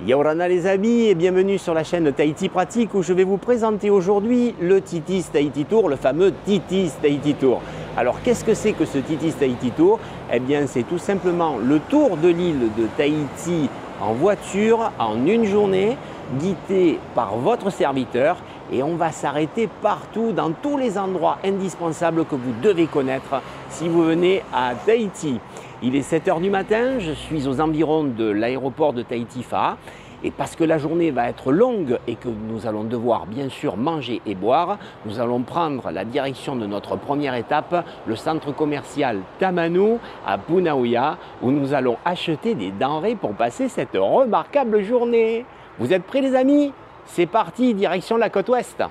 Yaorana les amis et bienvenue sur la chaîne Tahiti Pratique où je vais vous présenter aujourd'hui le Titis Tahiti Tour, le fameux Titis Tahiti Tour. Alors qu'est-ce que c'est que ce Titis Tahiti Tour? Eh bien c'est tout simplement le tour de l'île de Tahiti en voiture en une journée, guidé par votre serviteur, et on va s'arrêter partout dans tous les endroits indispensables que vous devez connaître si vous venez à Tahiti. Il est 7 h du matin, je suis aux environs de l'aéroport de Tahiti-Fa, et parce que la journée va être longue et que nous allons devoir bien sûr manger et boire, nous allons prendre la direction de notre première étape, le centre commercial Tamanu à Punauia, où nous allons acheter des denrées pour passer cette remarquable journée. Vous êtes prêts les amis? C'est parti, direction la côte ouest.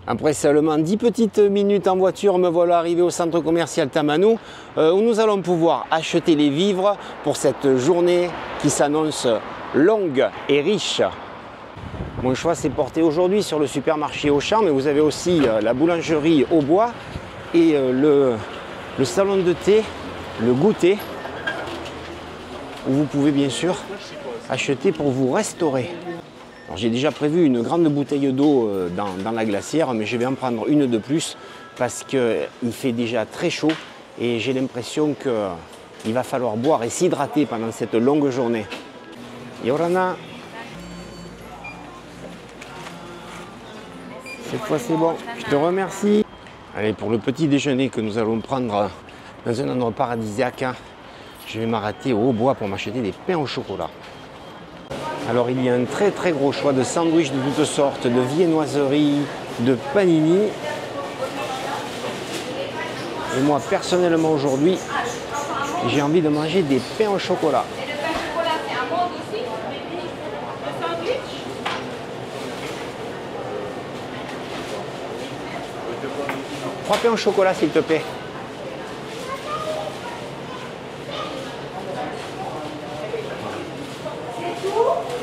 Après seulement 10 petites minutes en voiture, me voilà arrivé au centre commercial Tamanu où nous allons pouvoir acheter les vivres pour cette journée qui s'annonce longue et riche. Mon choix s'est porté aujourd'hui sur le supermarché Auchan, mais vous avez aussi la boulangerie au bois et le salon de thé, le goûter, où vous pouvez bien sûr acheter pour vous restaurer. J'ai déjà prévu une grande bouteille d'eau dans la glacière, mais je vais en prendre une de plus parce qu'il fait déjà très chaud et j'ai l'impression qu'il va falloir boire et s'hydrater pendant cette longue journée. Yaorana, cette fois c'est bon, je te remercie. Allez, pour le petit déjeuner que nous allons prendre dans un endroit paradisiaque, je vais m'arrêter au bois pour m'acheter des pains au chocolat. Alors il y a un très gros choix de sandwichs de toutes sortes, de viennoiseries, de panini. Et moi personnellement aujourd'hui, j'ai envie de manger des pains au chocolat. Trois pains au chocolat s'il te plaît.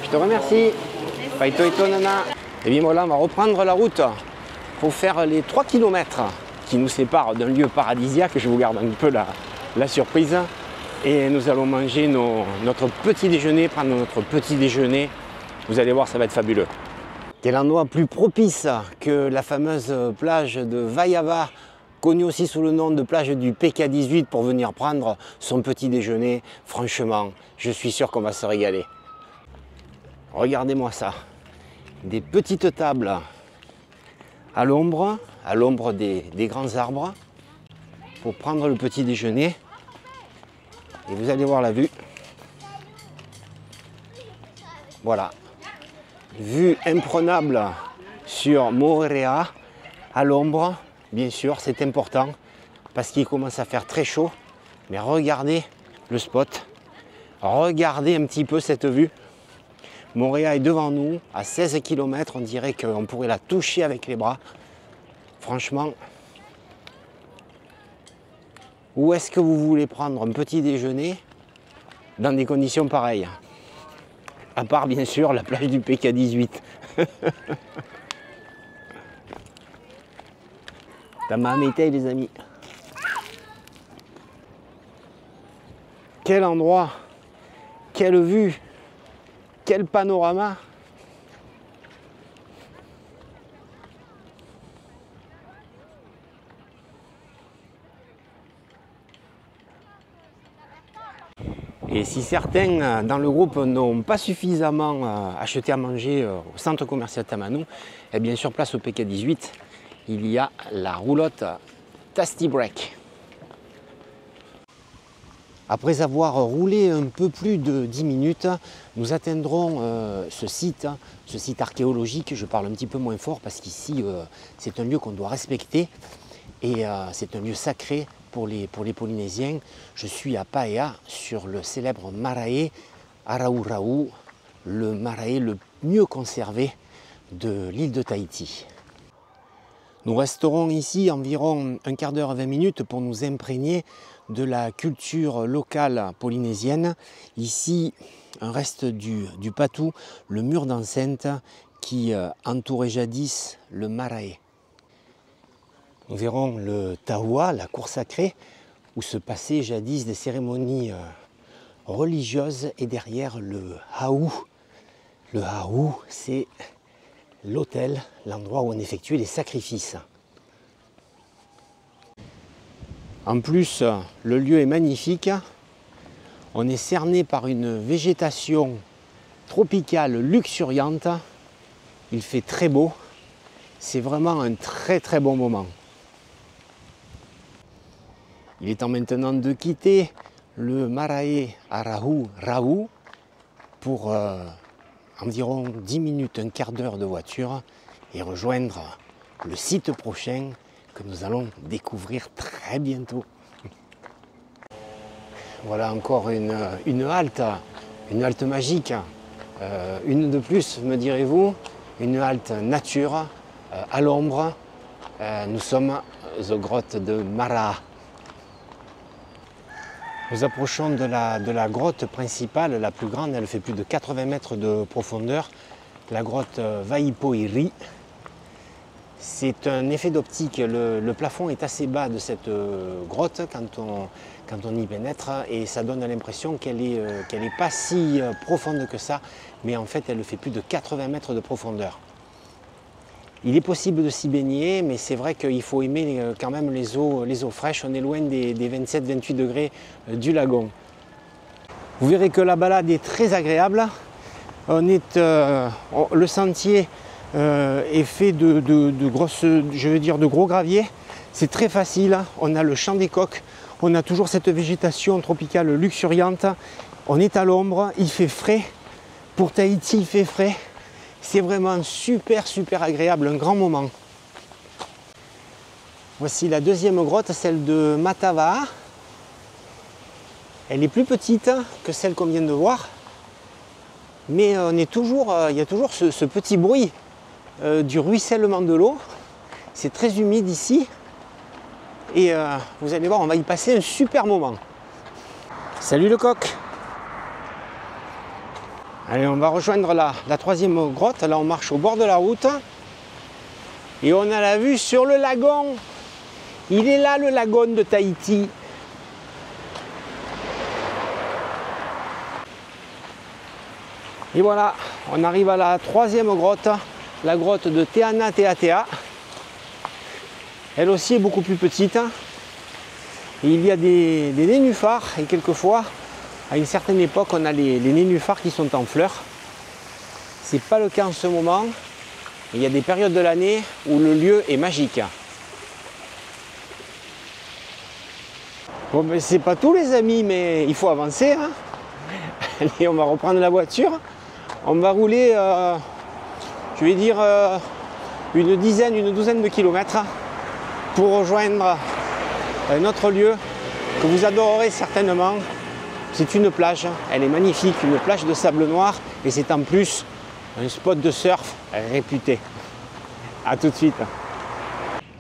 Je te remercie. Paito ito nana. Et bien voilà, on va reprendre la route pour faire les 3 km qui nous séparent d'un lieu paradisiaque. Je vous garde un peu la surprise. Et nous allons manger notre petit déjeuner, prendre notre petit déjeuner. Vous allez voir, ça va être fabuleux. Quel endroit plus propice que la fameuse plage de Vaiava, connue aussi sous le nom de plage du PK18 pour venir prendre son petit déjeuner. Franchement, je suis sûr qu'on va se régaler. Regardez-moi ça, des petites tables à l'ombre des grands arbres pour prendre le petit déjeuner. Et vous allez voir la vue. Voilà, vue imprenable sur Moorea à l'ombre. Bien sûr, c'est important parce qu'il commence à faire très chaud. Mais regardez le spot, regardez un petit peu cette vue. Moorea est devant nous, à 16 km, on dirait qu'on pourrait la toucher avec les bras. Franchement, où est-ce que vous voulez prendre un petit déjeuner dans des conditions pareilles? À part bien sûr la plage du PK18. Tamamitei les amis. Quel endroit, quelle vue! Quel panorama! Et si certains dans le groupe n'ont pas suffisamment acheté à manger au centre commercial Tamanu, et bien sur place au PK18, il y a la roulotte Tasty Break. Après avoir roulé un peu plus de 10 minutes, nous atteindrons ce site archéologique. Je parle un petit peu moins fort parce qu'ici, c'est un lieu qu'on doit respecter et c'est un lieu sacré pour les Polynésiens. Je suis à Paea sur le célèbre marae Araurau, le marae le mieux conservé de l'île de Tahiti. Nous resterons ici environ un quart d'heure à 20 minutes pour nous imprégner de la culture locale polynésienne. Ici, un reste du patou, le mur d'enceinte qui entourait jadis le marae. Nous verrons le taua, la cour sacrée, où se passaient jadis des cérémonies religieuses, et derrière le haou, Le haou, c'est l'autel, l'endroit où on effectue les sacrifices. En plus, le lieu est magnifique. On est cerné par une végétation tropicale luxuriante. Il fait très beau. C'est vraiment un très très bon moment. Il est temps maintenant de quitter le Marae Arahu Rahu pour environ 10 minutes, un quart d'heure de voiture et rejoindre le site prochain que nous allons découvrir très bientôt. Voilà encore une halte magique, une de plus me direz-vous, une halte nature à l'ombre. Nous sommes aux grottes de Mara. Nous approchons de la grotte principale, la plus grande, elle fait plus de 80 mètres de profondeur, la grotte Vaipoiri. C'est un effet d'optique, le plafond est assez bas de cette grotte quand on y pénètre et ça donne l'impression qu'elle est pas si profonde que ça, mais en fait elle fait plus de 80 mètres de profondeur. Il est possible de s'y baigner, mais c'est vrai qu'il faut aimer quand même les eaux fraîches, on est loin des 27-28 degrés du lagon. Vous verrez que la balade est très agréable, le sentier est fait de gros graviers, c'est très facile, on a le champ des coqs, on a toujours cette végétation tropicale luxuriante, on est à l'ombre, il fait frais, pour Tahiti il fait frais, c'est vraiment super agréable, un grand moment. Voici la deuxième grotte, celle de Matava, elle est plus petite que celle qu'on vient de voir, mais il y a toujours ce petit bruit du ruissellement de l'eau. C'est très humide ici et vous allez voir, on va y passer un super moment. Salut le coq! Allez, on va rejoindre la troisième grotte. Là on marche au bord de la route et on a la vue sur le lagon. Il est là le lagon de Tahiti. Et voilà, on arrive à la troisième grotte, la grotte de Te Ana Tea Tea. Elle aussi est beaucoup plus petite. Et il y a des nénuphars et quelquefois, à une certaine époque, on a les nénuphars qui sont en fleurs. Ce n'est pas le cas en ce moment. Il y a des périodes de l'année où le lieu est magique. Bon, ben, c'est pas tout les amis, mais il faut avancer. Hein. Allez, on va reprendre la voiture. On va rouler, je vais dire, une douzaine de kilomètres pour rejoindre un autre lieu que vous adorerez certainement. C'est une plage, elle est magnifique, une plage de sable noir et c'est en plus un spot de surf réputé. A tout de suite.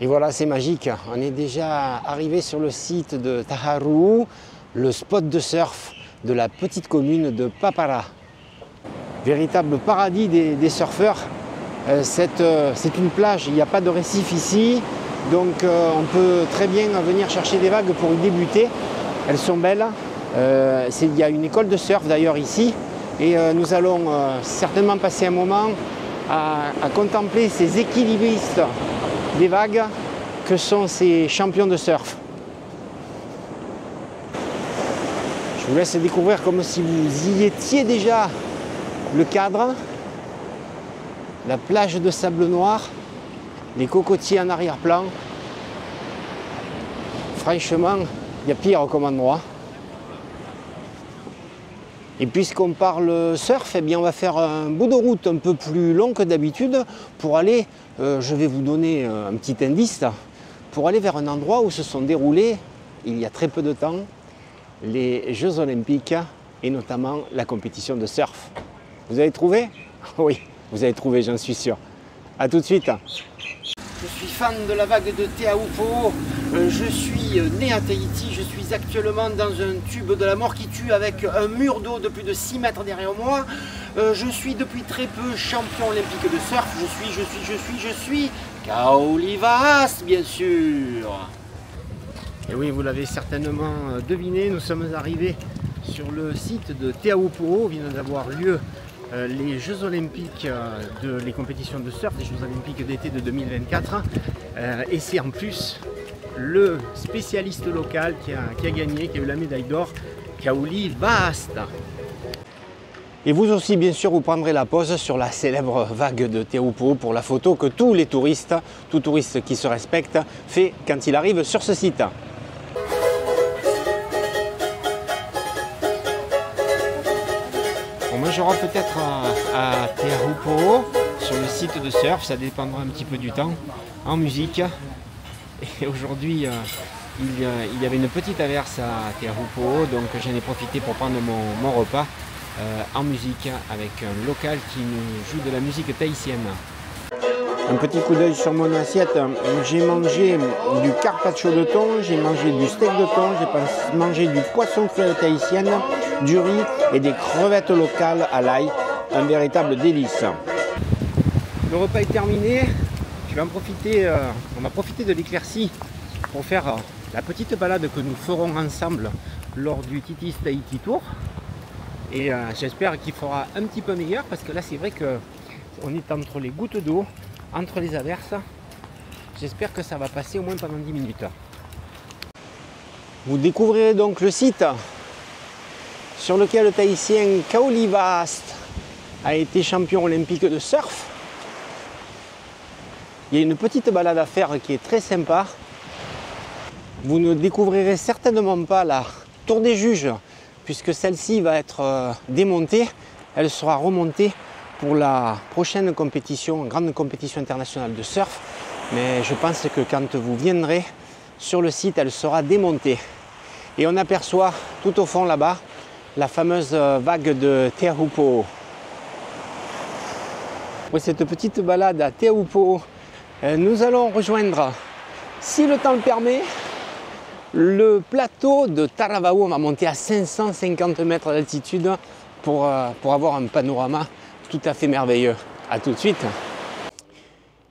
Et voilà, c'est magique, on est déjà arrivé sur le site de Taharu, le spot de surf de la petite commune de Papara. Véritable paradis des surfeurs. C'est une plage, il n'y a pas de récif ici, donc on peut très bien venir chercher des vagues pour y débuter. Elles sont belles. Il y a une école de surf d'ailleurs ici et nous allons certainement passer un moment à contempler ces équilibristes des vagues que sont ces champions de surf. Je vous laisse découvrir comme si vous y étiez déjà le cadre, la plage de sable noir, les cocotiers en arrière-plan. Franchement, il y a pire comme endroit. Et puisqu'on parle surf, eh bien on va faire un bout de route un peu plus long que d'habitude pour aller, je vais vous donner un petit indice, pour aller vers un endroit où se sont déroulés, il y a très peu de temps, les Jeux Olympiques et notamment la compétition de surf. Vous avez trouvé? Oui, vous avez trouvé, j'en suis sûr. A tout de suite. Je suis fan de la vague de Te Aupo, je suis né à Tahiti, je suis actuellement dans un tube de la mort qui tue avec un mur d'eau de plus de 6 mètres derrière moi. Je suis depuis très peu champion olympique de surf, je suis Kaolivas bien sûr. Et oui, vous l'avez certainement deviné, nous sommes arrivés sur le site de Te Aupo, vient d'avoir lieu les Jeux Olympiques, les compétitions de surf, des Jeux Olympiques d'été de 2024. Et c'est en plus le spécialiste local qui a gagné, qui a eu la médaille d'or, Kaoli Vahasta. Et vous aussi, bien sûr, vous prendrez la pause sur la célèbre vague de Teahupo'o pour la photo que tous les touristes, tout touriste qui se respecte, fait quand il arrive sur ce site. On mangera peut-être à Teahupo'o, sur le site de surf, ça dépendra un petit peu du temps, en musique. Et aujourd'hui, il y avait une petite averse à Teahupo'o, donc j'en ai profité pour prendre mon repas en musique avec un local qui nous joue de la musique tahitienne. Un petit coup d'œil sur mon assiette, j'ai mangé du carpaccio de thon, j'ai mangé du steak de thon, j'ai mangé du poisson cru à la tahitienne, du riz et des crevettes locales à l'ail, un véritable délice. Le repas est terminé, je vais en profiter, on va profiter de l'éclaircie pour faire la petite balade que nous ferons ensemble lors du Titis Tahiti Tour. Et j'espère qu'il fera un petit peu meilleur parce que là c'est vrai qu'on est entre les gouttes d'eau, entre les averses. J'espère que ça va passer au moins pendant 10 minutes. Vous découvrirez donc le site sur lequel le Tahitien Kaoli Vahasta a été champion olympique de surf. Il y a une petite balade à faire qui est très sympa. Vous ne découvrirez certainement pas la tour des juges puisque celle-ci va être démontée. Elle sera remontée pour la prochaine compétition, grande compétition internationale de surf. Mais je pense que quand vous viendrez sur le site, elle sera démontée. Et on aperçoit tout au fond là-bas la fameuse vague de Teahupo'o. Pour cette petite balade à Teahupo'o, nous allons rejoindre, si le temps le permet, le plateau de Taravao. On va monter à 550 mètres d'altitude pour avoir un panorama tout à fait merveilleux. A tout de suite.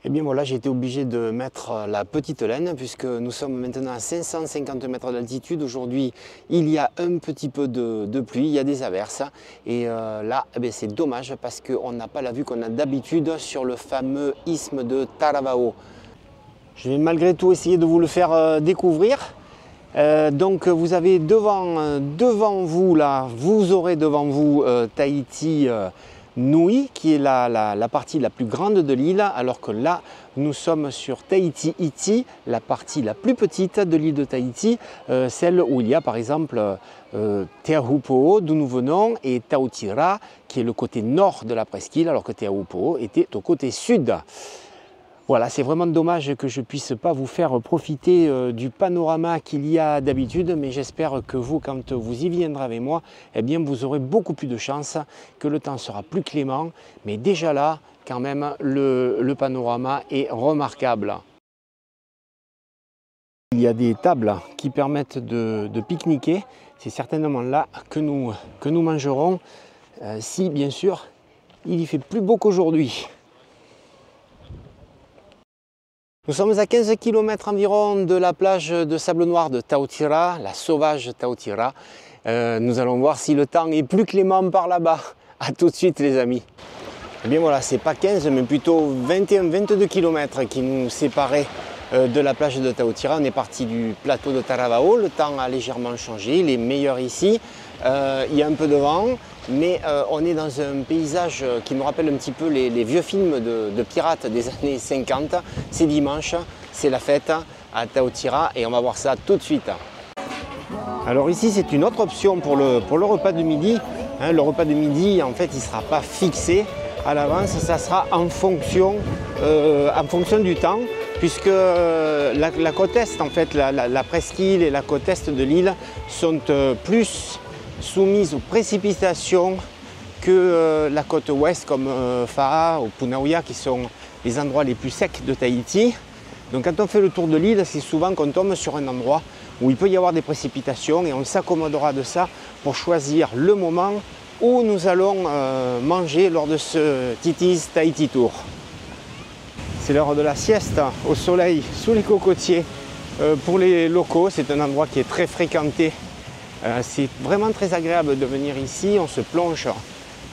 Et bien voilà, j'ai été obligé de mettre la petite laine puisque nous sommes maintenant à 550 mètres d'altitude. Aujourd'hui, il y a un petit peu de pluie, il y a des averses. Et là, eh c'est dommage parce qu'on n'a pas la vue qu'on a d'habitude sur le fameux isthme de Taravao. Je vais malgré tout essayer de vous le faire découvrir. Donc vous avez devant vous, là, vous aurez devant vous Tahiti Nui, qui est la partie la plus grande de l'île, alors que là, nous sommes sur Tahiti Iti, la partie la plus petite de l'île de Tahiti, celle où il y a par exemple Teahupo'o, d'où nous venons, et Tautira, qui est le côté nord de la presqu'île, alors que Teahupo'o était au côté sud. Voilà, c'est vraiment dommage que je ne puisse pas vous faire profiter du panorama qu'il y a d'habitude, mais j'espère que vous, quand vous y viendrez avec moi, eh bien, vous aurez beaucoup plus de chance, que le temps sera plus clément, mais déjà là, quand même, le panorama est remarquable. Il y a des tables qui permettent de pique-niquer, c'est certainement là que nous mangerons, si bien sûr, il y fait plus beau qu'aujourd'hui. Nous sommes à 15 km environ de la plage de sable noir de Tautira, la sauvage Tautira. Nous allons voir si le temps est plus clément par là-bas. A tout de suite les amis. Eh bien voilà, c'est pas 15 mais plutôt 21-22 km qui nous séparaient de la plage de Tautira. On est parti du plateau de Taravao, le temps a légèrement changé, il est meilleur ici. Il y a un peu de vent, mais on est dans un paysage qui me rappelle un petit peu les vieux films de pirates des années 50. C'est dimanche, c'est la fête à Tautira et on va voir ça tout de suite. Alors ici c'est une autre option pour le repas de midi. Hein, le repas de midi en fait il ne sera pas fixé à l'avance, ça sera en fonction du temps. Puisque la côte est, en fait, la presqu'île et la côte est de l'île sont plus soumises aux précipitations que la côte ouest comme Fa'a ou Punauia qui sont les endroits les plus secs de Tahiti. Donc quand on fait le tour de l'île, c'est souvent qu'on tombe sur un endroit où il peut y avoir des précipitations et on s'accommodera de ça pour choisir le moment où nous allons manger lors de ce Titis Tahiti Tour. C'est l'heure de la sieste au soleil sous les cocotiers pour les locaux. C'est un endroit qui est très fréquenté. C'est vraiment très agréable de venir ici. On se plonge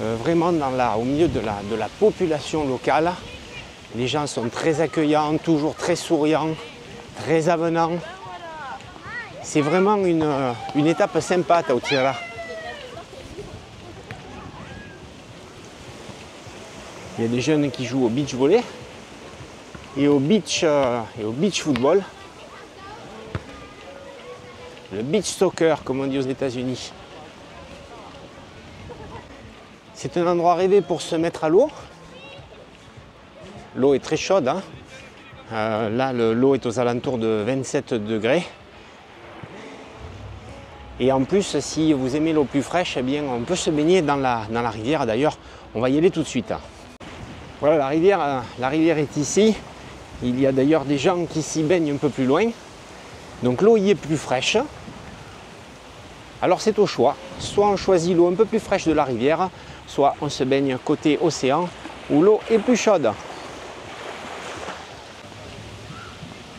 vraiment au milieu de la population locale. Les gens sont très accueillants, toujours très souriants, très avenants. C'est vraiment une étape sympa, Taoutira. Il y a des jeunes qui jouent au beach volley et au beach football. Le beach soccer, comme on dit aux États-Unis. C'est un endroit rêvé pour se mettre à l'eau. L'eau est très chaude, hein. Là, l'eau est aux alentours de 27 degrés. Et en plus, si vous aimez l'eau plus fraîche, eh bien, on peut se baigner dans la rivière. D'ailleurs, on va y aller tout de suite. Voilà, la rivière est ici. Il y a d'ailleurs des gens qui s'y baignent un peu plus loin. Donc l'eau y est plus fraîche. Alors c'est au choix. Soit on choisit l'eau un peu plus fraîche de la rivière, soit on se baigne côté océan où l'eau est plus chaude.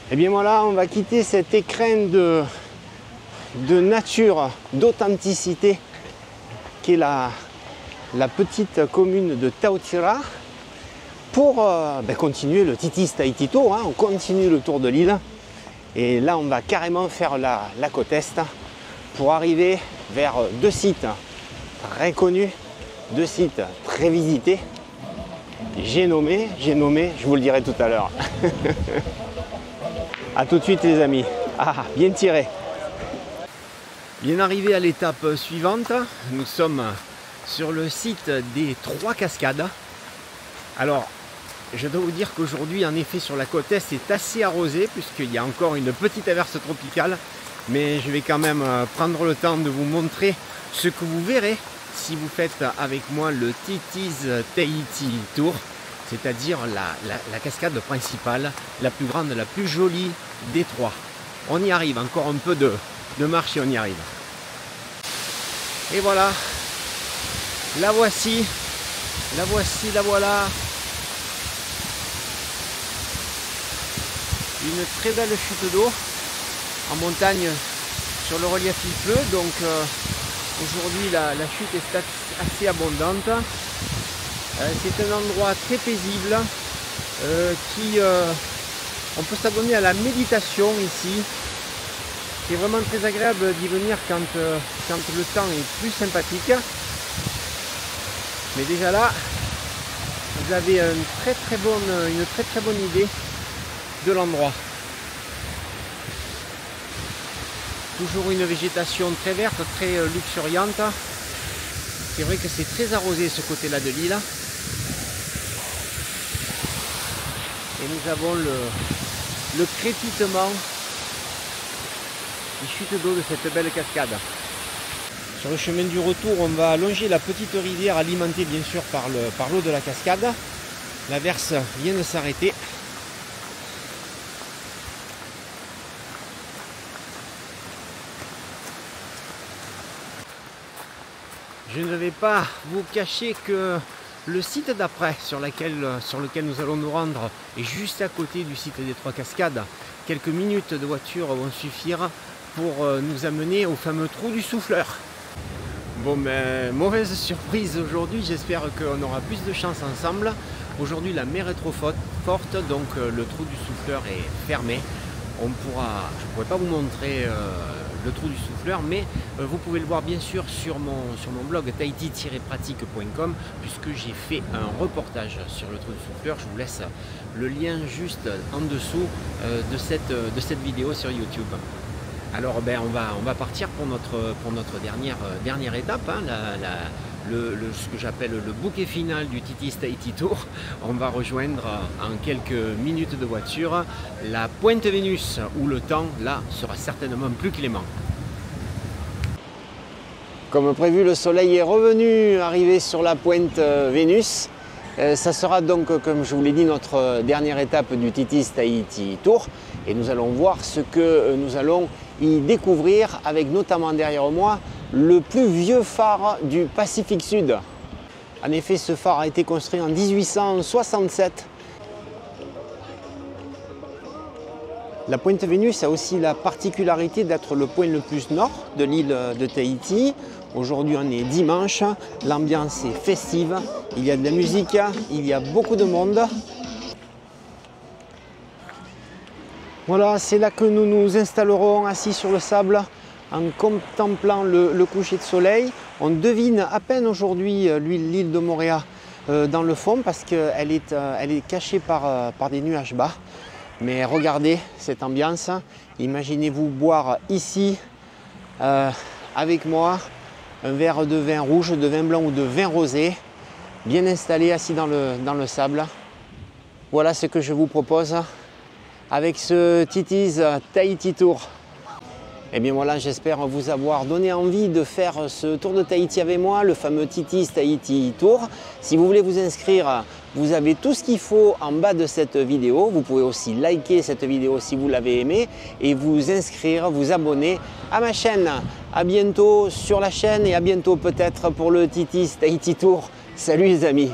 Et bien voilà, on va quitter cet écrin de nature, d'authenticité qui est la petite commune de Taoutira pour continuer le Titis Tahiti Tour, hein. On continue le tour de l'île et là on va carrément faire la côte est pour arriver vers deux sites très connus, deux sites très visités. J'ai nommé, je vous le dirai tout à l'heure. A tout de suite les amis. Ah, bien tiré. Bien arrivé à l'étape suivante, nous sommes sur le site des Trois Cascades. Alors, je dois vous dire qu'aujourd'hui, en effet, sur la côte est, c'est assez arrosé puisqu'il y a encore une petite averse tropicale. Mais je vais quand même prendre le temps de vous montrer ce que vous verrez si vous faites avec moi le Titis Tahiti Tour, c'est-à-dire la cascade principale, la plus grande, la plus jolie des trois. On y arrive, encore un peu de marche et on y arrive. Et voilà, la voici, la voilà. Une très belle chute d'eau en montagne sur le relief il pleut, donc aujourd'hui la chute est assez abondante. C'est un endroit très paisible on peut s'abonner à la méditation ici. C'est vraiment très agréable d'y venir quand le temps est plus sympathique. Mais déjà là, vous avez une très très bonne idée de l'endroit. Toujours une végétation très verte, très luxuriante. C'est vrai que c'est très arrosé ce côté-là de l'île. Et nous avons le crépitement des chutes d'eau de cette belle cascade. Sur le chemin du retour, on va longer la petite rivière alimentée bien sûr par l'eau de la cascade. L'averse vient de s'arrêter. Je ne vais pas vous cacher que le site d'après sur lequel nous allons nous rendre est juste à côté du site des Trois Cascades. Quelques minutes de voiture vont suffire pour nous amener au fameux trou du souffleur. Bon, mais mauvaise surprise aujourd'hui, j'espère qu'on aura plus de chance ensemble. Aujourd'hui la mer est trop forte, donc le trou du souffleur est fermé. Je ne pourrai pas vous montrer le trou du souffleur, mais vous pouvez le voir bien sûr sur mon blog tahiti-pratique.com, puisque j'ai fait un reportage sur le trou du souffleur. Je vous laisse le lien juste en dessous de cette vidéo sur YouTube. Alors on va partir pour notre dernière étape, hein, ce que j'appelle le bouquet final du Titis Tahiti Tour. On va rejoindre en quelques minutes de voiture la Pointe Vénus, où le temps là sera certainement plus clément. Comme prévu, le soleil est revenu, arrivé sur la Pointe Vénus. Ça sera donc, comme je vous l'ai dit, notre dernière étape du Titis Tahiti Tour. Et nous allons voir ce que nous allons y découvrir, avec notamment derrière moi le plus vieux phare du Pacifique Sud. En effet, ce phare a été construit en 1867. La Pointe Vénus a aussi la particularité d'être le point le plus nord de l'île de Tahiti. Aujourd'hui on est dimanche, l'ambiance est festive, il y a de la musique, il y a beaucoup de monde. Voilà, c'est là que nous nous installerons assis sur le sable en contemplant le coucher de soleil. On devine à peine aujourd'hui l'île de Moorea dans le fond parce qu'elle est cachée par des nuages bas. Mais regardez cette ambiance, imaginez-vous boire ici avec moi un verre de vin rouge, de vin blanc ou de vin rosé, bien installé, assis dans le sable. Voilà ce que je vous propose avec ce Titi's Tahiti Tour. Et bien voilà, j'espère vous avoir donné envie de faire ce tour de Tahiti avec moi, le fameux Titi's Tahiti Tour. Si vous voulez vous inscrire, vous avez tout ce qu'il faut en bas de cette vidéo. Vous pouvez aussi liker cette vidéo si vous l'avez aimée et vous inscrire, vous abonner à ma chaîne. À bientôt sur la chaîne et à bientôt peut-être pour le Titi's Tahiti Tour. Salut les amis!